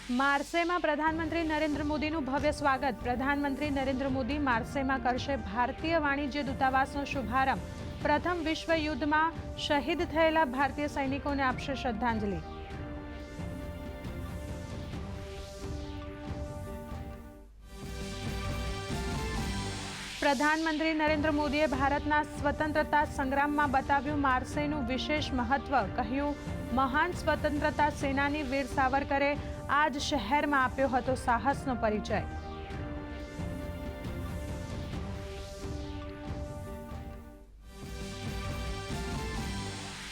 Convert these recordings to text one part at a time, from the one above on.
માર્સેમાં પ્રધાનમંત્રી નરેન્દ્ર મોદીનું ભવ્ય સ્વાગત। પ્રધાનમંત્રી નરેન્દ્ર મોદી માર્સેમાં કરશે ભારતીય વાણિજ્ય દૂતાવાસનો શુભારંભ। પ્રથમ વિશ્વ યુદ્ધમાં શહીદ થયેલા ભારતીય સૈનિકોને આપશે શ્રદ્ધાંજલિ। પ્રધાનમંત્રી નરેન્દ્ર મોદીએ ભારતના સ્વતંત્રતા સંગ્રામમાં બતાવ્યું માર્સેનું વિશેષ મહત્વ। કહ્યું, મહાન સ્વતંત્રતા સેનાની વીર સાવરકરે આ જ શહેરમાં આપ્યો હતો સાહસનો પરિચય।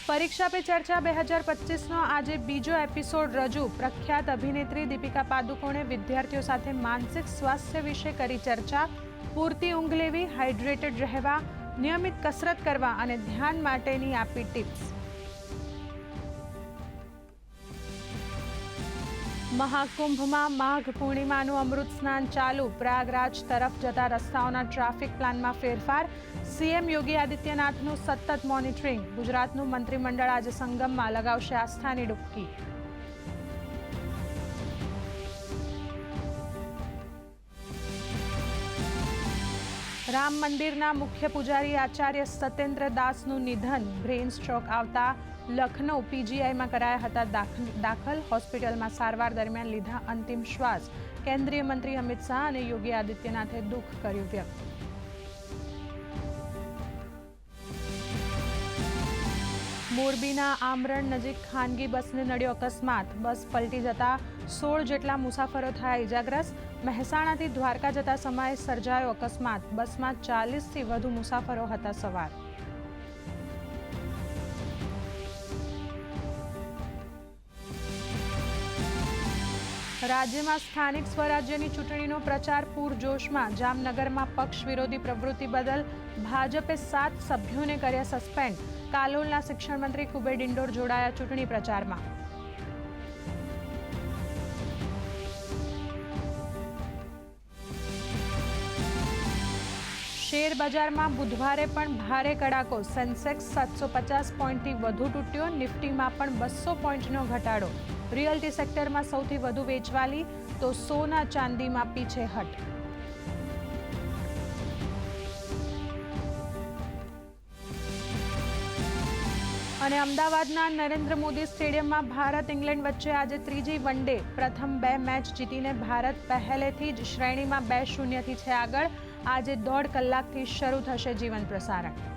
પરીક્ષા પે ચર્ચા 2025નો આજે બીજો એપિસોડ રજૂ। પ્રખ્યાત અભિનેત્રી દીપિકા પાદુકોણે વિદ્યાર્થીઓ સાથે માનસિક સ્વાસ્થ્ય વિશે કરી ચર્ચા। પૂરતી ઊંઘ લેવી, હાઇડ્રેટેડ રહેવા, નિયમિત કસરત કરવા અને ધ્યાન માટેની આપી ટિપ્સ। મહાકુંભમાં માઘ પૂર્ણિમાનું અમૃત સ્નાન ચાલુ। પ્રયાગરાજ તરફ જતા રસ્તાઓના ટ્રાફિક પ્લાનમાં ફેરફાર। સીએમ યોગી આદિત્યનાથનું સતત મોનિટરિંગ। ગુજરાતનું મંત્રીમંડળ આજે સંગમમાં લગાવશે આસ્થાની ડૂબકી। રામ મંદિરના મુખ્ય પૂજારી આચાર્ય સત્યેન્દ્ર દાસનું નિધન। બ્રેઇન સ્ટ્રોક આવતા લખનૌ પીજીઆઈમાં કરાયા હતા દાખલ। હોસ્પિટલમાં સારવાર દરમિયાન લીધા અંતિમ શ્વાસ। કેન્દ્રીય મંત્રી અમિત શાહ અને યોગી આદિત્યનાથે દુઃખ કર્યું વ્યક્ત। મોરબીના આમરણ નજીક ખાનગી બસને નડ્યો અકસ્માત। બસ પલટી જતા 16 જેટલા મુસાફરો થયા ઇજાગ્રસ્ત। મહેસાણાથી દ્વારકા જતા સમયે સર્જાયો અકસ્માત। બસમાં 40થી વધુ મુસાફરો હતા સવાર। રાજ્યમાં સ્થાનિક સ્વરાજ્યની ચૂંટણીનો પ્રચાર પૂરજોશમાં। જામનગરમાં પક્ષ વિરોધી પ્રવૃત્તિ બદલ ભાજપે 7 સભ્યોને કર્યા સસ્પેન્ડ। કાલોલના શિક્ષણ મંત્રી કુબેર ડિંડોર જોડાયા ચૂંટણી પ્રચારમાં। શેર બજારમાં બુધવારે પણ ભારે કડાકો। સેન્સેક્સ 750 પોઈન્ટથી વધુ તૂટ્યો। નિફ્ટીમાં પણ 200 પોઈન્ટનો ઘટાડો। રિયલ્ટી સેક્ટરમાં સૌથી વધુ વેચવાલી તો સોના ચાંદીમાં પીછેહટ। અને અમદાવાદના નરેન્દ્ર મોદી સ્ટેડિયમમાં ભારત ઇંગ્લેન્ડ વચ્ચે આજે ત્રીજી વનડે। પ્રથમ 2 મેચ જીતીને ભારત પહેલેથી જ શ્રેણીમાં 2-0થી છે આગળ। આજે 1.5 કલાકથી શરૂ થશે જીવંત પ્રસારણ।